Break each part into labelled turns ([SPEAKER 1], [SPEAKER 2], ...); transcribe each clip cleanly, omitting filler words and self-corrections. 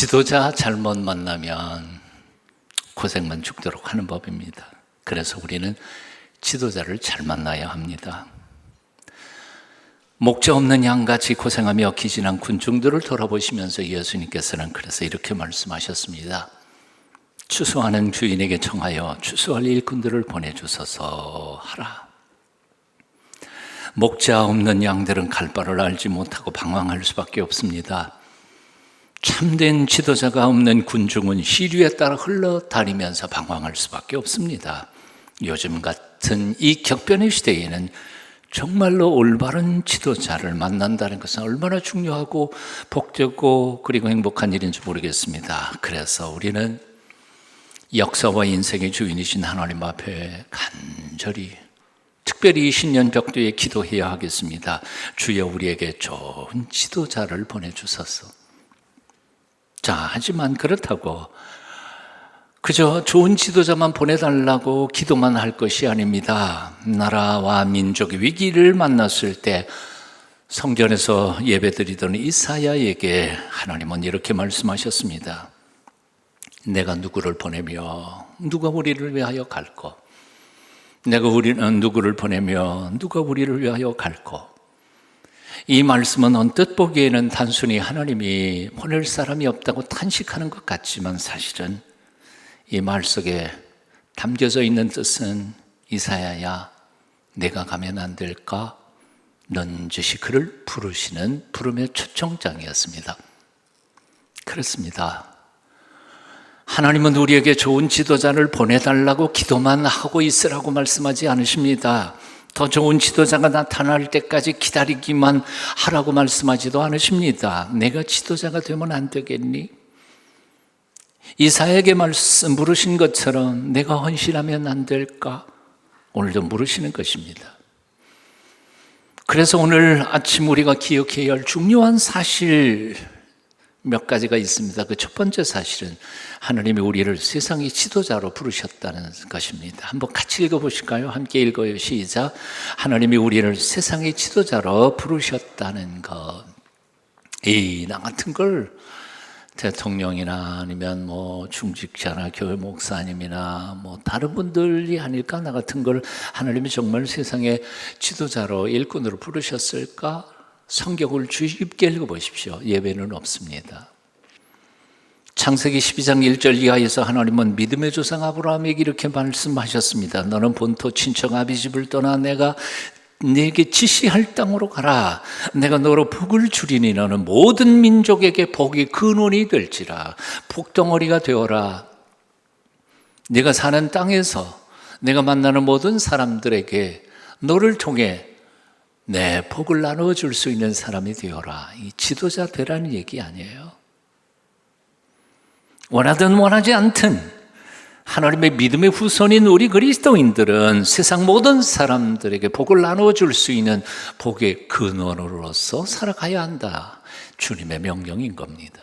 [SPEAKER 1] 지도자 잘못 만나면 고생만 죽도록 하는 법입니다. 그래서 우리는 지도자를 잘 만나야 합니다. 목자 없는 양같이 고생하며 기진한 군중들을 돌아보시면서 예수님께서는 그래서 이렇게 말씀하셨습니다. 추수하는 주인에게 청하여 추수할 일꾼들을 보내주소서 하라. 목자 없는 양들은 갈 바를 알지 못하고 방황할 수밖에 없습니다. 참된 지도자가 없는 군중은 시류에 따라 흘러다니면서 방황할 수밖에 없습니다. 요즘 같은 이 격변의 시대에는 정말로 올바른 지도자를 만난다는 것은 얼마나 중요하고 복되고 그리고 행복한 일인지 모르겠습니다. 그래서 우리는 역사와 인생의 주인이신 하나님 앞에 간절히 특별히 이 신년 벽두에 기도해야 하겠습니다. 주여 우리에게 좋은 지도자를 보내주소서. 자, 하지만 그렇다고 그저 좋은 지도자만 보내달라고 기도만 할 것이 아닙니다. 나라와 민족의 위기를 만났을 때 성전에서 예배드리던 이사야에게 하나님은 이렇게 말씀하셨습니다. 내가 누구를 보내며 누가 우리를 위하여 갈고, 내가 누구를 보내며 누가 우리를 위하여 갈고. 이 말씀은 언뜻 보기에는 단순히 하나님이 보낼 사람이 없다고 탄식하는 것 같지만 사실은 이 말 속에 담겨져 있는 뜻은 이사야야, 내가 가면 안 될까? 넌지시 그를 부르시는 부름의 초청장이었습니다. 그렇습니다. 하나님은 우리에게 좋은 지도자를 보내달라고 기도만 하고 있으라고 말씀하지 않으십니다. 더 좋은 지도자가 나타날 때까지 기다리기만 하라고 말씀하지도 않으십니다. 내가 지도자가 되면 안 되겠니? 이사야에게 물으신 것처럼 내가 헌신하면 안 될까? 오늘도 물으시는 것입니다. 그래서 오늘 아침 우리가 기억해야 할 중요한 사실 몇 가지가 있습니다. 그 첫 번째 사실은 하나님이 우리를 세상의 지도자로 부르셨다는 것입니다. 한번 같이 읽어보실까요? 함께 읽어요. 시작. 하나님이 우리를 세상의 지도자로 부르셨다는 것. 나 같은 걸 대통령이나 아니면 중직자나 교회 목사님이나 다른 분들이 아닐까? 나 같은 걸 하나님이 정말 세상의 지도자로 일꾼으로 부르셨을까? 성경을 주의 깊게 읽어보십시오. 예외는 없습니다. 창세기 12장 1절 이하에서 하나님은 믿음의 조상 아브라함에게 이렇게 말씀하셨습니다. 너는 본토 친척 아비집을 떠나 내가 네게 지시할 땅으로 가라. 내가 너로 복을 주리니 너는 모든 민족에게 복의 근원이 될지라. 복덩어리가 되어라. 네가 사는 땅에서 내가 만나는 모든 사람들에게 너를 통해 내 복을 나눠줄 수 있는 사람이 되어라. 이 지도자 되라는 얘기 아니에요. 원하든 원하지 않든 하나님의 믿음의 후손인 우리 그리스도인들은 세상 모든 사람들에게 복을 나눠줄 수 있는 복의 근원으로서 살아가야 한다. 주님의 명령인 겁니다.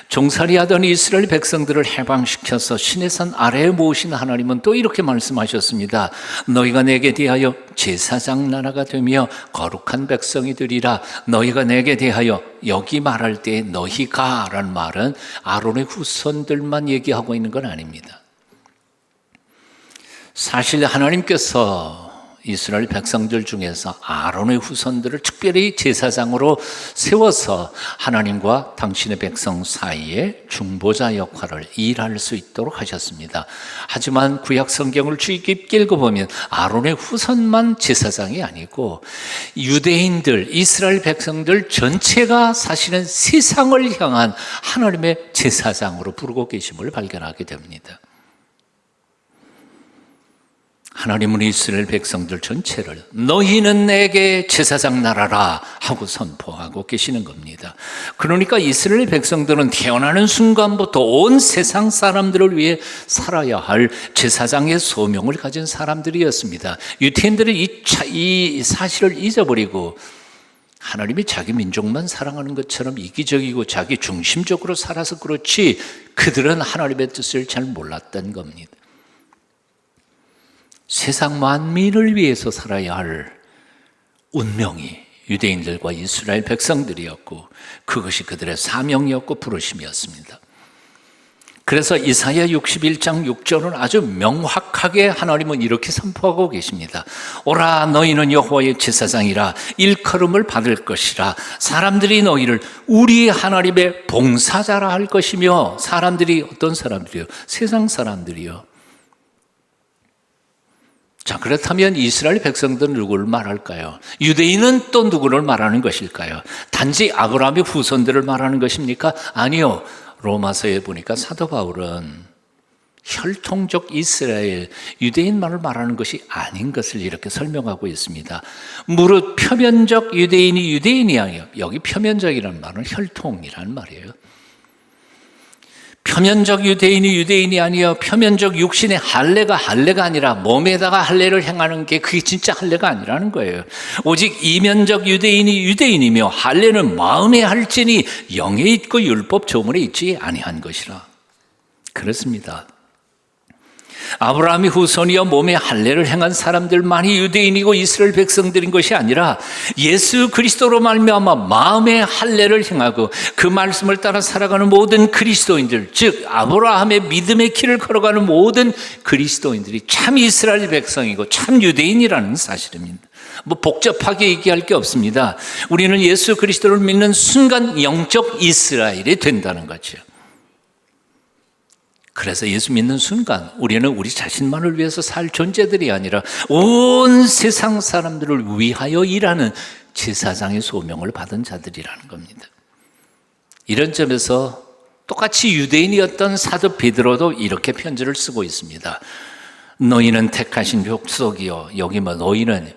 [SPEAKER 1] 종살이하던 이스라엘 백성들을 해방시켜서 시내산 아래에 모으신 하나님은 또 이렇게 말씀하셨습니다. 너희가 내게 대하여 제사장 나라가 되며 거룩한 백성이 되리라. 너희가 내게 대하여, 여기 말할 때 너희가 라는 말은 아론의 후손들만 얘기하고 있는 건 아닙니다. 사실 하나님께서 이스라엘 백성들 중에서 아론의 후손들을 특별히 제사장으로 세워서 하나님과 당신의 백성 사이에 중보자 역할을 일할 수 있도록 하셨습니다. 하지만 구약 성경을 주의 깊게 읽어보면 아론의 후손만 제사장이 아니고 유대인들, 이스라엘 백성들 전체가 사실은 세상을 향한 하나님의 제사장으로 부르고 계심을 발견하게 됩니다. 하나님은 이스라엘 백성들 전체를 너희는 내게 제사장 나라라 하고 선포하고 계시는 겁니다. 그러니까 이스라엘 백성들은 태어나는 순간부터 온 세상 사람들을 위해 살아야 할 제사장의 소명을 가진 사람들이었습니다. 유대인들은 이 사실을 잊어버리고 하나님이 자기 민족만 사랑하는 것처럼 이기적이고 자기 중심적으로 살아서 그렇지 그들은 하나님의 뜻을 잘 몰랐던 겁니다. 세상 만민을 위해서 살아야 할 운명이 유대인들과 이스라엘 백성들이었고 그것이 그들의 사명이었고 부르심이었습니다. 그래서 이사야 61장 6절은 아주 명확하게 하나님은 이렇게 선포하고 계십니다. 오라 너희는 여호와의 제사장이라 일컬음을 받을 것이라. 사람들이 너희를 우리 하나님의 봉사자라 할 것이며. 사람들이 어떤 사람들이요? 세상 사람들이요. 자, 그렇다면 이스라엘 백성들은 누구를 말할까요? 유대인은 또 누구를 말하는 것일까요? 단지 아브라함의 후손들을 말하는 것입니까? 아니요. 로마서에 보니까 사도 바울은 혈통적 이스라엘 유대인만을 말하는 것이 아닌 것을 이렇게 설명하고 있습니다. 무릇 표면적 유대인이 유대인이 아니에요. 여기 표면적이라는 말은 혈통이라는 말이에요. 표면적 유대인이 유대인이 아니에요. 표면적 육신의 할례가 아니라 몸에다가 할례를 행하는 게 그게 진짜 할례가 아니라는 거예요. 오직 이면적 유대인이 유대인이며 할례는 마음에 할지니 영에 있고 율법 조문에 있지 아니한 것이라. 그렇습니다. 아브라함이 후손이여 몸에 할례를 행한 사람들만이 유대인이고 이스라엘 백성들인 것이 아니라 예수 그리스도로 말미암아 마음에 할례를 행하고 그 말씀을 따라 살아가는 모든 그리스도인들, 즉 아브라함의 믿음의 길을 걸어가는 모든 그리스도인들이 참 이스라엘 백성이고 참 유대인이라는 사실입니다. 뭐 복잡하게 얘기할 게 없습니다. 우리는 예수 그리스도를 믿는 순간 영적 이스라엘이 된다는 거죠. 그래서 예수 믿는 순간 우리는 우리 자신만을 위해서 살 존재들이 아니라 온 세상 사람들을 위하여 일하는 제사장의 소명을 받은 자들이라는 겁니다. 이런 점에서 똑같이 유대인이었던 사도 베드로도 이렇게 편지를 쓰고 있습니다. 너희는 택하신 족속이요. 여기 뭐 너희는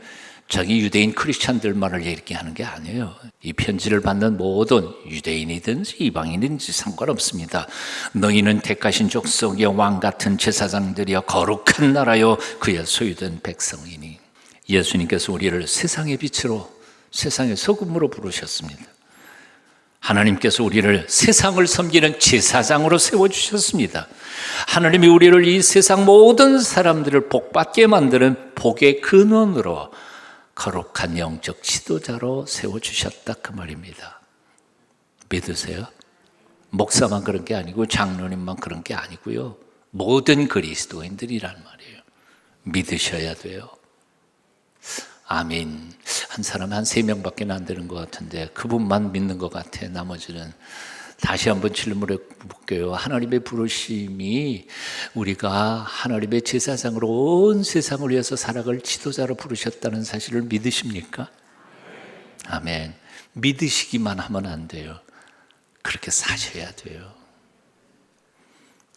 [SPEAKER 1] 저기 유대인 크리스찬들만을 얘기하는 게 아니에요. 이 편지를 받는 모든 유대인이든지 이방인이든지 상관없습니다. 너희는 택하신 족속이여 왕같은 제사장들이여 거룩한 나라여 그의 소유된 백성이니. 예수님께서 우리를 세상의 빛으로 세상의 소금으로 부르셨습니다. 하나님께서 우리를 세상을 섬기는 제사장으로 세워주셨습니다. 하나님이 우리를 이 세상 모든 사람들을 복받게 만드는 복의 근원으로 거룩한 영적 지도자로 세워주셨다 그 말입니다. 믿으세요? 목사만 그런 게 아니고 장로님만 그런 게 아니고요. 모든 그리스도인들이란 말이에요. 믿으셔야 돼요. 아멘. 한 사람 한 3명밖에 안 되는 것 같은데 그분만 믿는 것 같아. 나머지는 다시 한번 질문해 볼게요. 하나님의 부르심이 우리가 하나님의 제사장으로 온 세상을 위해서 살아갈 지도자로 부르셨다는 사실을 믿으십니까? 아멘. 믿으시기만 하면 안 돼요. 그렇게 사셔야 돼요.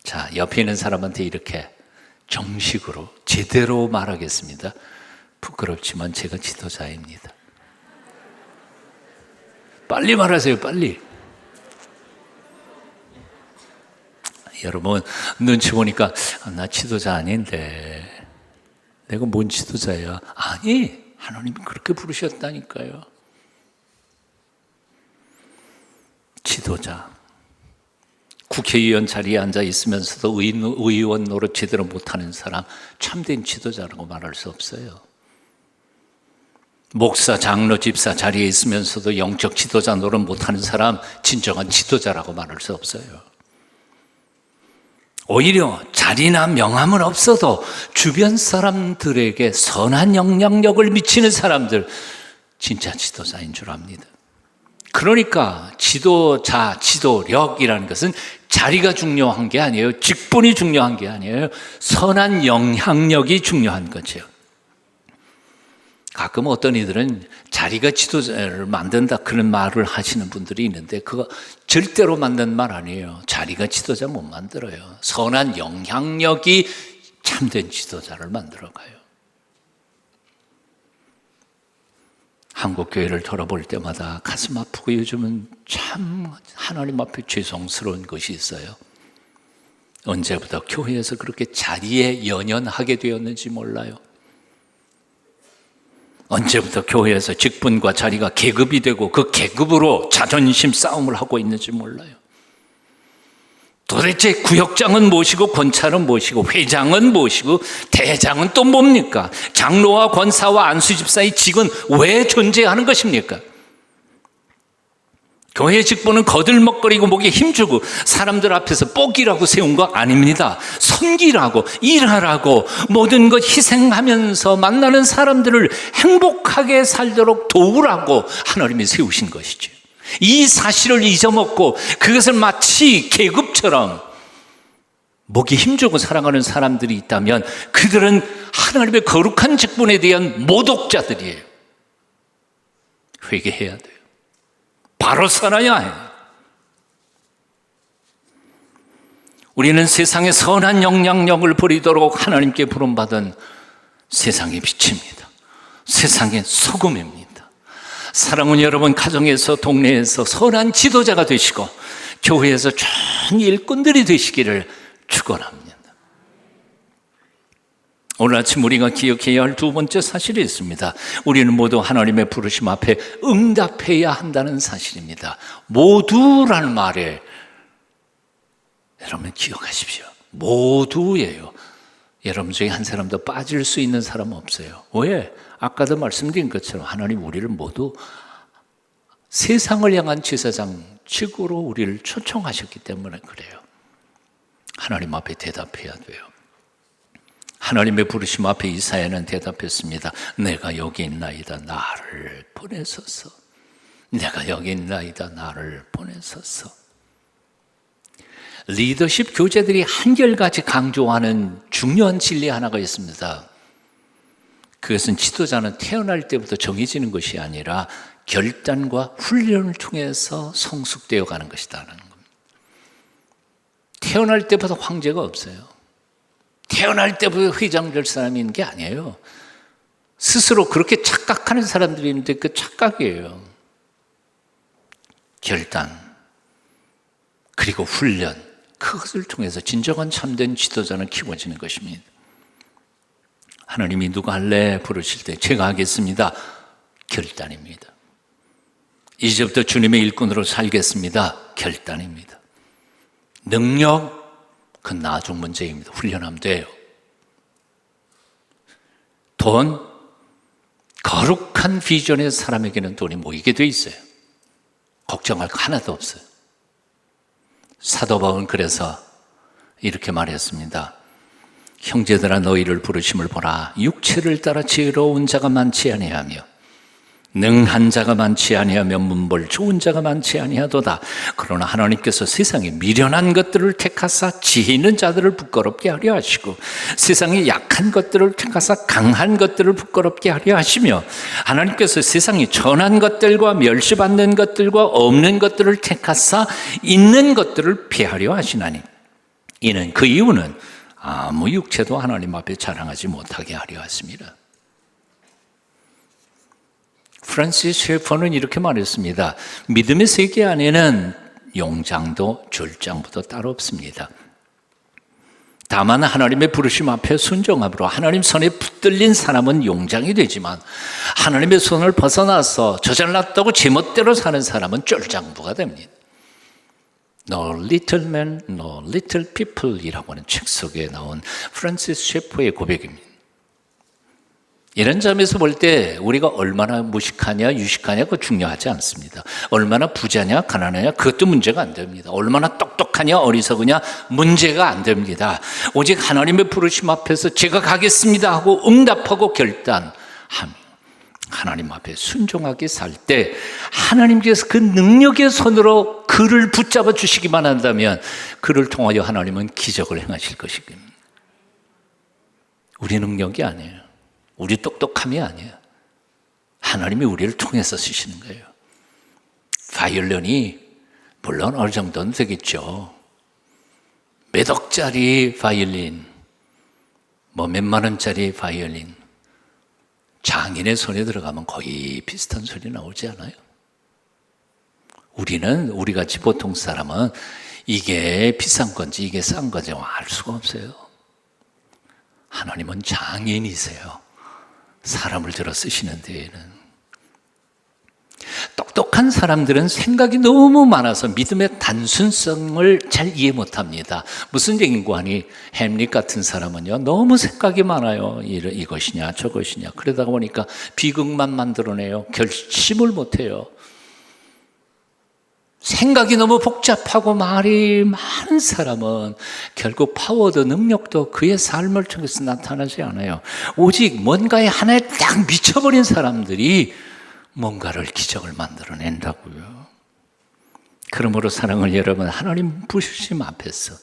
[SPEAKER 1] 자, 옆에 있는 사람한테 이렇게 정식으로 제대로 말하겠습니다. 부끄럽지만 제가 지도자입니다. 빨리 말하세요. 빨리. 여러분 눈치 보니까 나 지도자 아닌데 내가 뭔 지도자야? 아니, 하나님이 그렇게 부르셨다니까요. 지도자. 국회의원 자리에 앉아 있으면서도 의원 노릇 제대로 못하는 사람 참된 지도자라고 말할 수 없어요. 목사, 장로, 집사 자리에 있으면서도 영적 지도자 노릇 못하는 사람 진정한 지도자라고 말할 수 없어요. 오히려 자리나 명함은 없어도 주변 사람들에게 선한 영향력을 미치는 사람들, 진짜 지도자인 줄 압니다. 그러니까 지도자, 지도력이라는 것은 자리가 중요한 게 아니에요. 직분이 중요한 게 아니에요. 선한 영향력이 중요한 거죠. 가끔 어떤 이들은 자리가 지도자를 만든다 그런 말을 하시는 분들이 있는데 그거 절대로 맞는 말 아니에요. 자리가 지도자 못 만들어요. 선한 영향력이 참된 지도자를 만들어가요. 한국교회를 돌아볼 때마다 가슴 아프고 요즘은 참 하나님 앞에 죄송스러운 것이 있어요. 언제부터 교회에서 그렇게 자리에 연연하게 되었는지 몰라요. 언제부터 교회에서 직분과 자리가 계급이 되고 그 계급으로 자존심 싸움을 하고 있는지 몰라요. 도대체 구역장은 무엇이고 권찰은 무엇이고 회장은 무엇이고 대장은 또 뭡니까? 장로와 권사와 안수집사의 직은 왜 존재하는 것입니까? 교회 직분은 거들먹거리고 목에 힘주고 사람들 앞에서 뽁이라고 세운 거 아닙니다. 섬기라고, 일하라고, 모든 것 희생하면서 만나는 사람들을 행복하게 살도록 도우라고 하나님이 세우신 것이죠. 이 사실을 잊어먹고 그것을 마치 계급처럼 목에 힘주고 살아가는 사람들이 있다면 그들은 하나님의 거룩한 직분에 대한 모독자들이에요. 회개해야 돼요. 바로 살아야 해요. 우리는 세상의 선한 영향력을 버리도록 하나님께 부름받은 세상의 빛입니다. 세상의 소금입니다. 사랑하는 여러분, 가정에서 동네에서 선한 지도자가 되시고 교회에서 좋은 일꾼들이 되시기를 축원합니다. 오늘 아침 우리가 기억해야 할 두 번째 사실이 있습니다. 우리는 모두 하나님의 부르심 앞에 응답해야 한다는 사실입니다. 모두라는 말에 여러분 기억하십시오. 모두예요. 여러분 중에 한 사람도 빠질 수 있는 사람은 없어요. 왜? 아까도 말씀드린 것처럼 하나님 우리를 모두 세상을 향한 제사장 직으로 우리를 초청하셨기 때문에 그래요. 하나님 앞에 대답해야 돼요. 하나님의 부르심 앞에 이사야는 대답했습니다. 내가 여기 있나이다 나를 보내소서. 내가 여기 있나이다 나를 보내소서. 리더십 교재들이 한결같이 강조하는 중요한 진리 하나가 있습니다. 그것은 지도자는 태어날 때부터 정해지는 것이 아니라 결단과 훈련을 통해서 성숙되어 가는 것이라는 겁니다. 태어날 때부터 황제가 없어요. 태어날 때부터 회장 될 사람이 있는 게 아니에요. 스스로 그렇게 착각하는 사람들이 있는데 그 착각이에요. 결단, 그리고 훈련, 그것을 통해서 진정한 참된 지도자는 키워지는 것입니다. 하나님이 누가 할래 부르실 때 제가 하겠습니다. 결단입니다. 이제부터 주님의 일꾼으로 살겠습니다. 결단입니다. 능력, 그건 나중 문제입니다. 훈련하면 돼요. 돈, 거룩한 비전의 사람에게는 돈이 모이게 돼 있어요. 걱정할 거 하나도 없어요. 사도 바울은 그래서 이렇게 말했습니다. 형제들아 너희를 부르심을 보라. 육체를 따라 지혜로운 자가 많지 아니하며 능한 자가 많지 아니하며 문벌 좋은 자가 많지 아니하도다. 그러나 하나님께서 세상에 미련한 것들을 택하사 지혜 있는 자들을 부끄럽게 하려 하시고 세상에 약한 것들을 택하사 강한 것들을 부끄럽게 하려 하시며 하나님께서 세상에 전한 것들과 멸시받는 것들과 없는 것들을 택하사 있는 것들을 피하려 하시나니 이는 그 이유는 아무 육체도 하나님 앞에 자랑하지 못하게 하려 하십니다. 프란시스 셰퍼는 이렇게 말했습니다. 믿음의 세계 안에는 용장도 졸장부도 따로 없습니다. 다만 하나님의 부르심 앞에 순종함으로 하나님 손에 붙들린 사람은 용장이 되지만 하나님의 손을 벗어나서 저 잘났다고 제멋대로 사는 사람은 쫄장부가 됩니다. No little man, no little people 이라고 하는 책 속에 나온 프란시스 셰퍼의 고백입니다. 이런 점에서 볼 때 우리가 얼마나 무식하냐 유식하냐 그거 중요하지 않습니다. 얼마나 부자냐 가난하냐 그것도 문제가 안 됩니다. 얼마나 똑똑하냐 어리석으냐 문제가 안 됩니다. 오직 하나님의 부르심 앞에서 제가 가겠습니다 하고 응답하고 결단하며 하나님 앞에 순종하게 살 때 하나님께서 그 능력의 손으로 그를 붙잡아 주시기만 한다면 그를 통하여 하나님은 기적을 행하실 것입니다. 우리 능력이 아니에요. 우리 똑똑함이 아니에요. 하나님이 우리를 통해서 쓰시는 거예요. 바이올린이 물론 어느 정도는 되겠죠. 몇 억짜리 바이올린, 몇만 원짜리 바이올린, 장인의 손에 들어가면 거의 비슷한 소리 나오지 않아요? 우리같이 보통 사람은 이게 비싼 건지 이게 싼 건지 알 수가 없어요. 하나님은 장인이세요. 사람을 들어 쓰시는 데에는. 똑똑한 사람들은 생각이 너무 많아서 믿음의 단순성을 잘 이해 못합니다. 무슨 얘기인고 하니 햄릿 같은 사람은요, 너무 생각이 많아요. 이것이냐 저것이냐. 그러다 보니까 비극만 만들어내요. 결심을 못해요. 생각이 너무 복잡하고 말이 많은 사람은 결국 파워도 능력도 그의 삶을 통해서 나타나지 않아요. 오직 뭔가에 하나에 딱 미쳐버린 사람들이 뭔가를 기적을 만들어낸다고요. 그러므로 사랑하는 여러분, 하나님 부르심 앞에서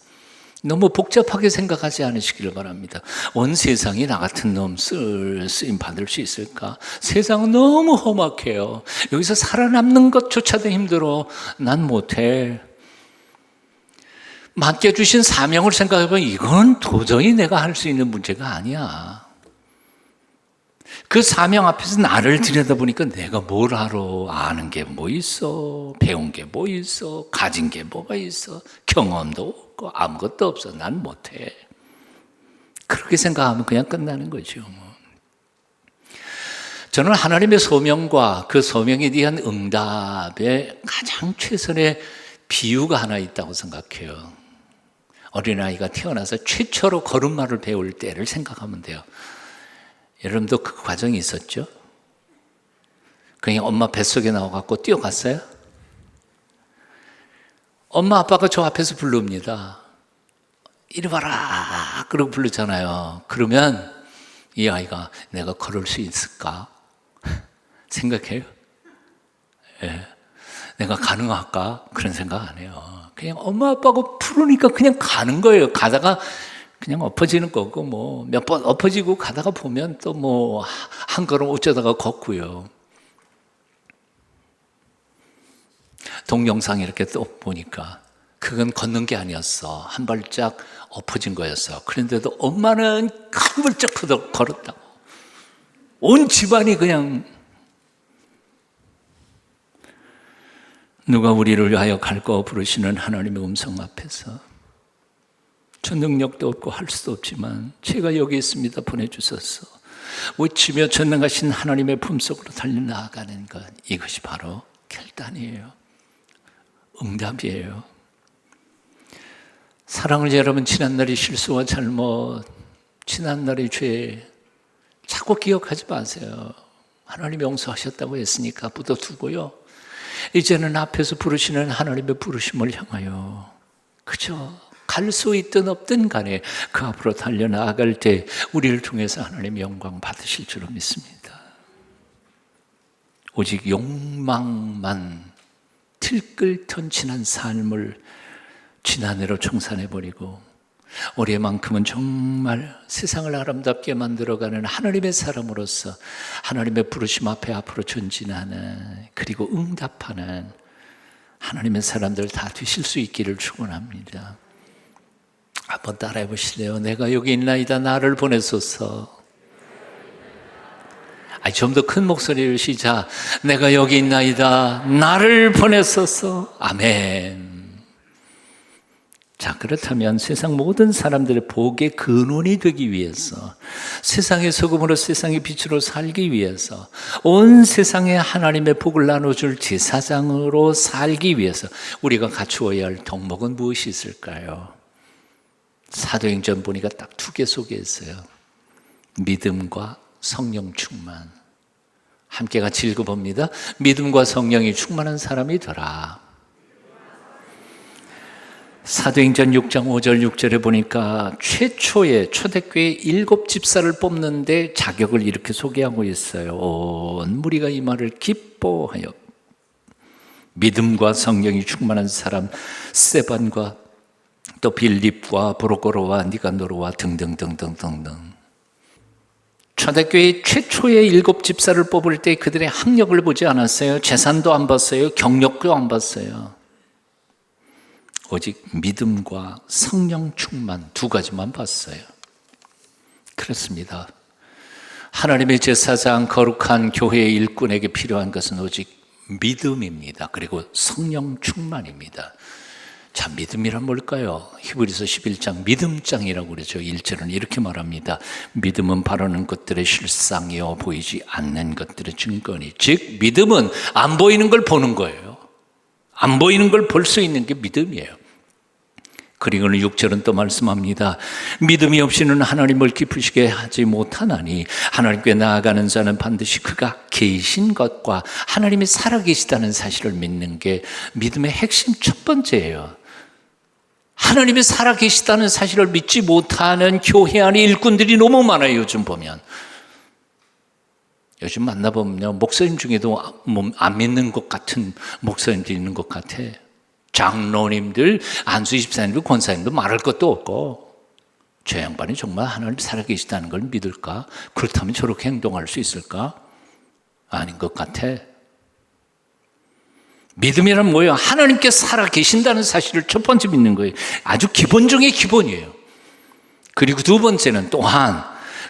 [SPEAKER 1] 너무 복잡하게 생각하지 않으시기를 바랍니다. 온 세상이 나 같은 놈 쓰임 받을 수 있을까? 세상은 너무 험악해요. 여기서 살아남는 것조차도 힘들어. 난 못해. 맡겨주신 사명을 생각해보면 이건 도저히 내가 할 수 있는 문제가 아니야. 그 사명 앞에서 나를 들여다보니까 내가 뭘 알아? 아는 게 뭐 있어? 배운 게 뭐 있어? 가진 게 뭐가 있어? 경험도 없고 아무것도 없어. 난 못해. 그렇게 생각하면 그냥 끝나는 거죠. 저는 하나님의 소명과 그 소명에 대한 응답에 가장 최선의 비유가 하나 있다고 생각해요. 어린아이가 태어나서 최초로 걸음마를 배울 때를 생각하면 돼요. 여러분도 그 과정이 있었죠? 그냥 엄마 뱃속에 나와갖고 뛰어갔어요? 엄마 아빠가 저 앞에서 부릅니다. 이리 와라 그러고 부르잖아요. 그러면 이 아이가 내가 걸을 수 있을까? 생각해요? 예. 내가 가능할까? 그런 생각 안 해요. 그냥 엄마 아빠가 부르니까 그냥 가는 거예요. 가다가 그냥 엎어지는 거고, 뭐, 몇 번 엎어지고 가다가 보면 또 뭐, 한 걸음 어쩌다가 걷고요. 동영상 이렇게 또 보니까, 그건 걷는 게 아니었어. 한 발짝 엎어진 거였어. 그런데도 엄마는 한 발짝 걸었다고. 온 집안이 그냥, 누가 우리를 위하여 갈고 부르시는 하나님의 음성 앞에서 저 능력도 없고 할 수도 없지만 제가 여기 있습니다. 보내주소서. 외치며 전능하신 하나님의 품속으로 달려나가는 것, 이것이 바로 결단이에요. 응답이에요. 사랑하는 여러분, 지난날의 실수와 잘못, 지난날의 죄 자꾸 기억하지 마세요. 하나님이 용서하셨다고 했으니까 묻어두고요. 이제는 앞에서 부르시는 하나님의 부르심을 향하여 그저 갈 수 있든 없든 간에 그 앞으로 달려나갈 때 우리를 통해서 하나님의 영광 받으실 줄로 믿습니다. 오직 욕망만 들끓던지난 삶을 지난해로 청산해버리고 올해만큼은 정말 세상을 아름답게 만들어가는 하나님의 사람으로서 하나님의 부르심 앞에 앞으로 전진하는, 그리고 응답하는 하나님의 사람들 다 되실 수 있기를 축원합니다. 한번 따라해 보실래요? 내가 여기 있나이다 나를 보내소서. 좀 더 큰 목소리로 시작. 내가 여기 있나이다 나를 보내소서. 아멘. 자, 그렇다면 세상 모든 사람들의 복의 근원이 되기 위해서, 세상의 소금으로 세상의 빛으로 살기 위해서, 온 세상에 하나님의 복을 나눠줄 제사장으로 살기 위해서 우리가 갖추어야 할 덕목은 무엇이 있을까요? 사도행전 보니까 딱 두 개 소개했어요. 믿음과 성령 충만. 함께 같이 읽어봅니다. 믿음과 성령이 충만한 사람이더라. 사도행전 6장 5절 6절에 보니까 최초의 초대교회 7집사를 뽑는데 자격을 이렇게 소개하고 있어요. 온 무리가 이 말을 기뻐하여 믿음과 성령이 충만한 사람 스데반과 또 빌립과 브로고로와 니가노르와 등등등등등등. 초대교회 최초의 7집사를 뽑을 때 그들의 학력을 보지 않았어요. 재산도 안 봤어요. 경력도 안 봤어요. 오직 믿음과 성령 충만 두 가지만 봤어요. 그렇습니다. 하나님의 제사장 거룩한 교회의 일꾼에게 필요한 것은 오직 믿음입니다. 그리고 성령 충만입니다. 자, 믿음이란 뭘까요? 히브리서 11장 믿음장이라고 그러죠. 1절은 이렇게 말합니다. 믿음은 바라는 것들의 실상이요 보이지 않는 것들의 증거니. 즉 믿음은 안 보이는 걸 보는 거예요. 안 보이는 걸 볼 수 있는 게 믿음이에요. 그리고는 6절은 또 말씀합니다. 믿음이 없이는 하나님을 기쁘시게 하지 못하나니 하나님께 나아가는 자는 반드시 그가 계신 것과 하나님이 살아계시다는 사실을 믿는 게 믿음의 핵심 첫 번째예요. 하나님이 살아계시다는 사실을 믿지 못하는 교회 안에 일꾼들이 너무 많아요. 요즘 보면. 요즘 만나보면요, 목사님 중에도 안 믿는 것 같은 목사님들이 있는 것 같아. 장로님들, 안수 집사님들, 권사님들 말할 것도 없고, 저 양반이 정말 하나님 살아계시다는 걸 믿을까? 그렇다면 저렇게 행동할 수 있을까? 아닌 것 같아. 믿음이란 뭐예요? 하나님께 살아계신다는 사실을 첫 번째 믿는 거예요. 아주 기본 중의 기본이에요. 그리고 두 번째는 또한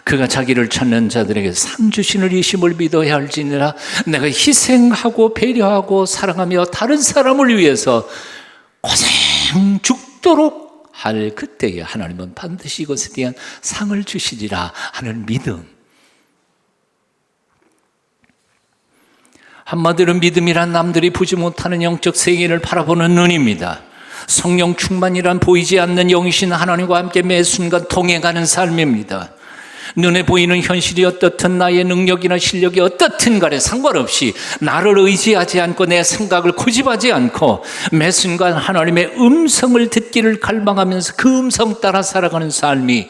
[SPEAKER 1] 그가 자기를 찾는 자들에게 상 주시는 이심을 믿어야 할지니라. 내가 희생하고 배려하고 사랑하며 다른 사람을 위해서 고생 죽도록 할 그때에 하나님은 반드시 이것에 대한 상을 주시리라 하는 믿음. 한마디로 믿음이란 남들이 보지 못하는 영적 세계를 바라보는 눈입니다. 성령 충만이란 보이지 않는 영이신 하나님과 함께 매 순간 동행하는 삶입니다. 눈에 보이는 현실이 어떻든 나의 능력이나 실력이 어떻든 간에 상관없이 나를 의지하지 않고 내 생각을 고집하지 않고 매 순간 하나님의 음성을 듣기를 갈망하면서 그 음성 따라 살아가는 삶이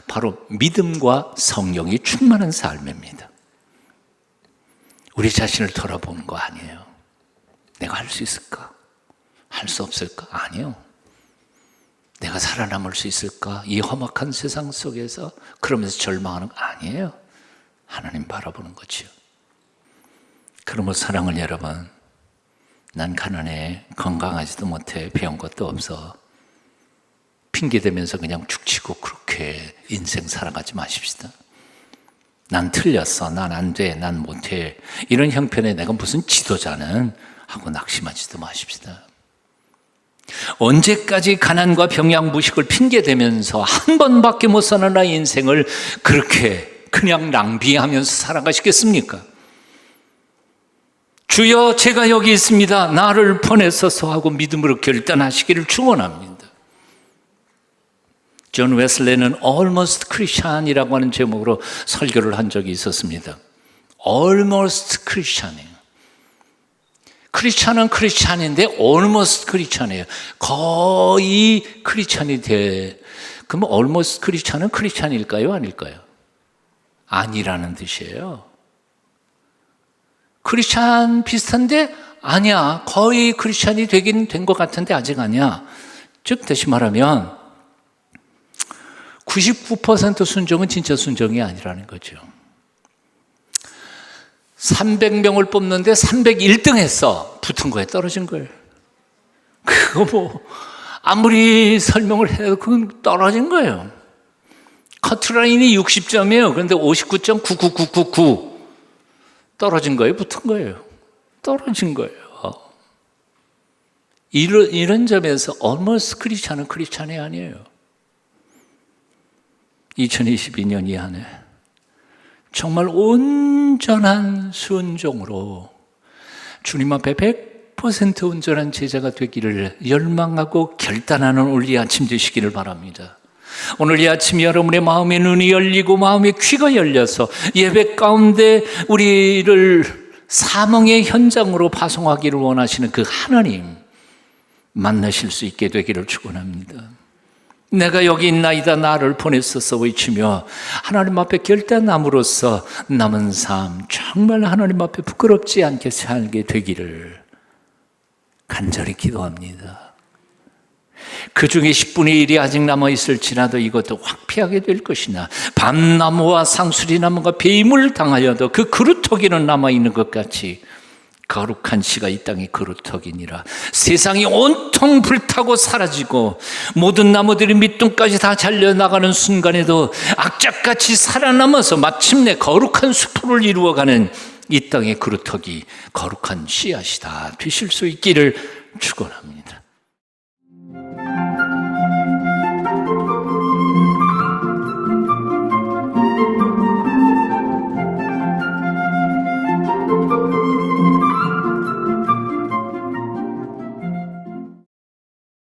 [SPEAKER 1] 바로 믿음과 성령이 충만한 삶입니다. 우리 자신을 돌아보는 거 아니에요. 내가 할 수 있을까? 할 수 없을까? 아니요. 내가 살아남을 수 있을까? 이 험악한 세상 속에서 그러면서 절망하는 거 아니에요. 하나님 바라보는 거지요. 그러므로 사랑을 여러분, 난 가난해, 건강하지도 못해, 배운 것도 없어. 핑계대면서 그냥 죽치고 그렇게 인생 살아가지 마십시다. 난 틀렸어, 난 안 돼, 난 못해, 이런 형편에 내가 무슨 지도자는 하고 낙심하지도 마십시다. 언제까지 가난과 병약 무식을 핑계대면서 한 번밖에 못 사는 나의 인생을 그렇게 그냥 낭비하면서 살아가시겠습니까? 주여, 제가 여기 있습니다, 나를 보내소서 하고 믿음으로 결단하시기를 축원합니다. 존 웨슬레는 Almost Christian이라고 하는 제목으로 설교를 한 적이 있었습니다. Almost Christian이에요. 크리스찬은 크리스찬인데 almost 크리스찬이에요. 거의 크리스찬이 돼. 그럼 almost 크리스찬은 크리스찬일까요? 아닐까요? 아니라는 뜻이에요. 크리스찬 비슷한데 아니야. 거의 크리스찬이 되긴 된 것 같은데 아직 아니야. 즉 다시 말하면 99% 순종은 진짜 순종이 아니라는 거죠. 300명을 뽑는데 301등 했어. 붙은 거에 떨어진 거예요. 그거 뭐 아무리 설명을 해도 그건 떨어진 거예요. 커트라인이 60점이에요. 그런데 59.99999 떨어진 거예요? 붙은 거예요? 떨어진 거예요. 이런 점에서 almost 크리스찬은 크리스찬이 아니에요. 2022년 이 안에 정말 온전한 순종으로 주님 앞에 100% 온전한 제자가 되기를 열망하고 결단하는 오늘 이 아침 되시기를 바랍니다. 오늘 이 아침 여러분의 마음의 눈이 열리고 마음의 귀가 열려서 예배 가운데 우리를 사명의 현장으로 파송하기를 원하시는 그 하나님 만나실 수 있게 되기를 축원합니다. 내가 여기 있나이다, 나를 보내소서 외치며 하나님 앞에 결단함으로써 남은 삶 정말 하나님 앞에 부끄럽지 않게 살게 되기를 간절히 기도합니다. 그 중에 10분의 1이 아직 남아있을지라도 이것도 확 피하게 될 것이나 밤나무와 상수리나무가 배임을 당하여도 그 그루터기는 남아있는 것 같이 거룩한 씨가 이 땅의 그루터기니라. 세상이 온통 불타고 사라지고 모든 나무들이 밑둥까지 다 잘려나가는 순간에도 악착같이 살아남아서 마침내 거룩한 수풀을 이루어가는 이 땅의 그루터기, 거룩한 씨앗이 다 되실 수 있기를 축원합니다.